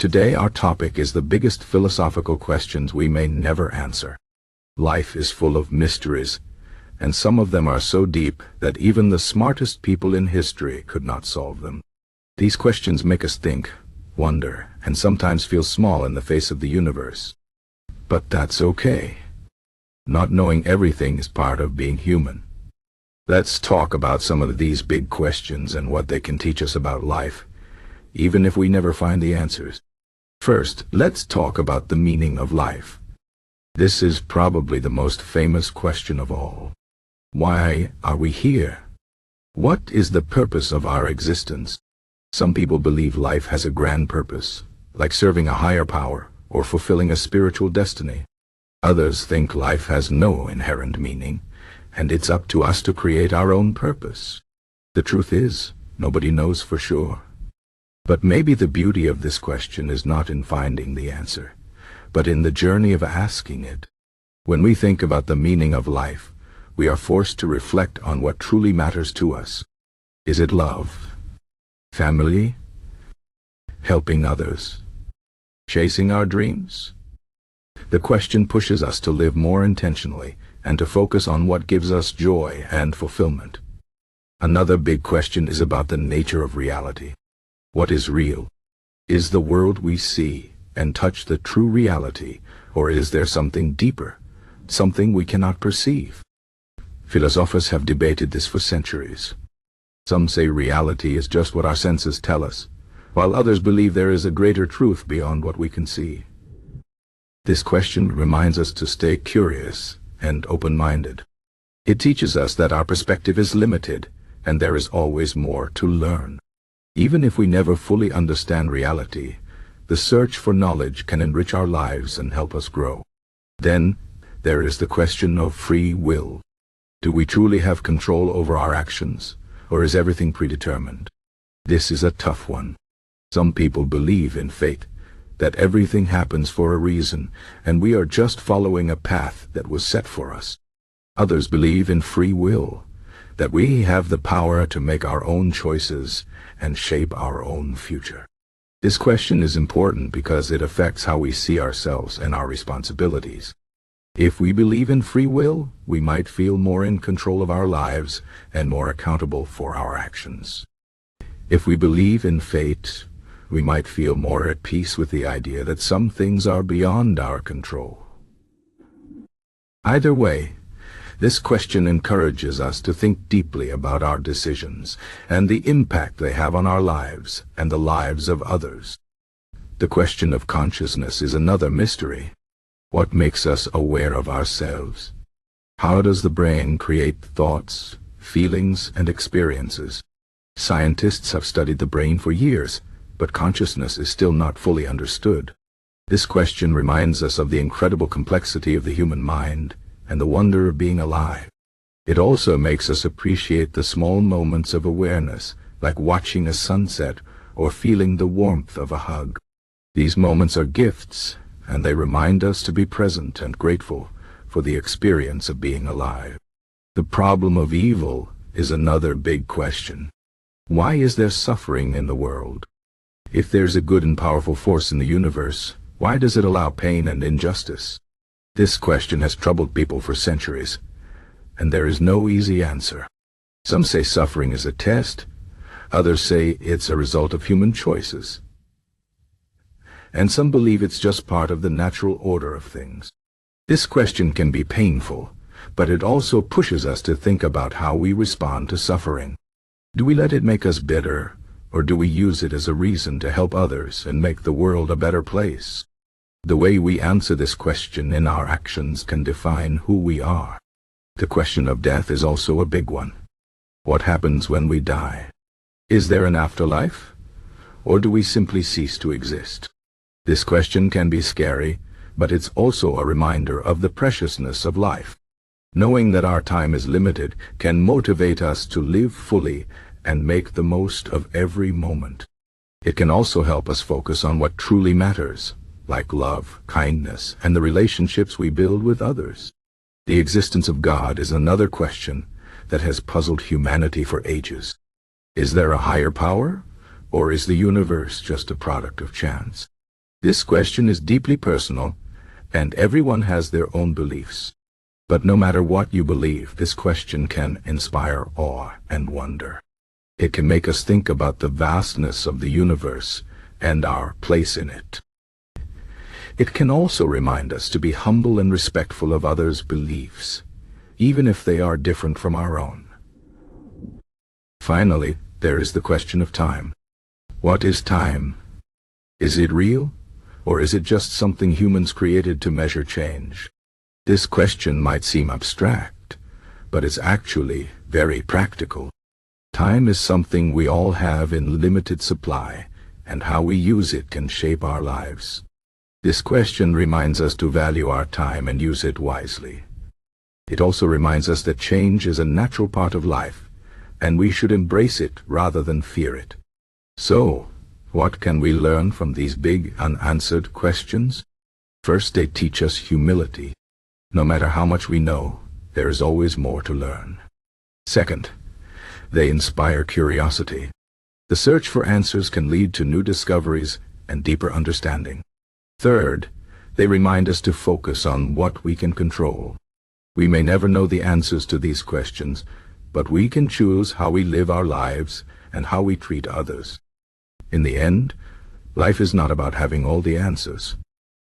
Today our topic is the biggest philosophical questions we may never answer. Life is full of mysteries, and some of them are so deep that even the smartest people in history could not solve them. These questions make us think, wonder, and sometimes feel small in the face of the universe. But that's okay. Not knowing everything is part of being human. Let's talk about some of these big questions and what they can teach us about life, even if we never find the answers. First, let's talk about the meaning of life. This is probably the most famous question of all. Why are we here? What is the purpose of our existence? Some people believe life has a grand purpose, like serving a higher power or fulfilling a spiritual destiny. Others think life has no inherent meaning, and it's up to us to create our own purpose. The truth is, nobody knows for sure. But maybe the beauty of this question is not in finding the answer, but in the journey of asking it. When we think about the meaning of life, we are forced to reflect on what truly matters to us. Is it love? Family? Helping others? Chasing our dreams? The question pushes us to live more intentionally and to focus on what gives us joy and fulfillment. Another big question is about the nature of reality. What is real? Is the world we see and touch the true reality, or is there something deeper, something we cannot perceive? Philosophers have debated this for centuries. Some say reality is just what our senses tell us, while others believe there is a greater truth beyond what we can see. This question reminds us to stay curious and open-minded. It teaches us that our perspective is limited, and there is always more to learn. Even if we never fully understand reality, the search for knowledge can enrich our lives and help us grow. Then, there is the question of free will. Do we truly have control over our actions, or is everything predetermined? This is a tough one. Some people believe in fate, that everything happens for a reason, and we are just following a path that was set for us. Others believe in free will, that we have the power to make our own choices and shape our own future. This question is important because it affects how we see ourselves and our responsibilities. If we believe in free will, we might feel more in control of our lives and more accountable for our actions. If we believe in fate, we might feel more at peace with the idea that some things are beyond our control. Either way, this question encourages us to think deeply about our decisions and the impact they have on our lives and the lives of others. The question of consciousness is another mystery. What makes us aware of ourselves? How does the brain create thoughts, feelings, and experiences? Scientists have studied the brain for years, but consciousness is still not fully understood. This question reminds us of the incredible complexity of the human mind and the wonder of being alive. It also makes us appreciate the small moments of awareness, like watching a sunset or feeling the warmth of a hug. These moments are gifts, and they remind us to be present and grateful for the experience of being alive. The problem of evil is another big question. Why is there suffering in the world? If there's a good and powerful force in the universe, why does it allow pain and injustice? This question has troubled people for centuries, and there is no easy answer. Some say suffering is a test, others say it's a result of human choices, and some believe it's just part of the natural order of things. This question can be painful, but it also pushes us to think about how we respond to suffering. Do we let it make us bitter, or do we use it as a reason to help others and make the world a better place? The way we answer this question in our actions can define who we are. The question of death is also a big one. What happens when we die? Is there an afterlife? Or do we simply cease to exist? This question can be scary, but it's also a reminder of the preciousness of life. Knowing that our time is limited can motivate us to live fully and make the most of every moment. It can also help us focus on what truly matters, like love, kindness, and the relationships we build with others. The existence of God is another question that has puzzled humanity for ages. Is there a higher power, or is the universe just a product of chance? This question is deeply personal, and everyone has their own beliefs. But no matter what you believe, this question can inspire awe and wonder. It can make us think about the vastness of the universe and our place in it. It can also remind us to be humble and respectful of others' beliefs, even if they are different from our own. Finally, there is the question of time. What is time? Is it real, or is it just something humans created to measure change? This question might seem abstract, but it's actually very practical. Time is something we all have in limited supply, and how we use it can shape our lives. This question reminds us to value our time and use it wisely. It also reminds us that change is a natural part of life, and we should embrace it rather than fear it. So, what can we learn from these big unanswered questions? First, they teach us humility. No matter how much we know, there is always more to learn. Second, they inspire curiosity. The search for answers can lead to new discoveries and deeper understanding. Third, they remind us to focus on what we can control. We may never know the answers to these questions, but we can choose how we live our lives and how we treat others. In the end, life is not about having all the answers.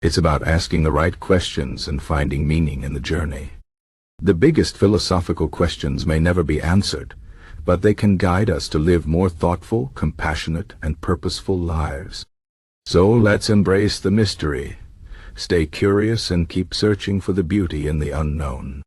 It's about asking the right questions and finding meaning in the journey. The biggest philosophical questions may never be answered, but they can guide us to live more thoughtful, compassionate, and purposeful lives. So let's embrace the mystery, stay curious, and keep searching for the beauty in the unknown.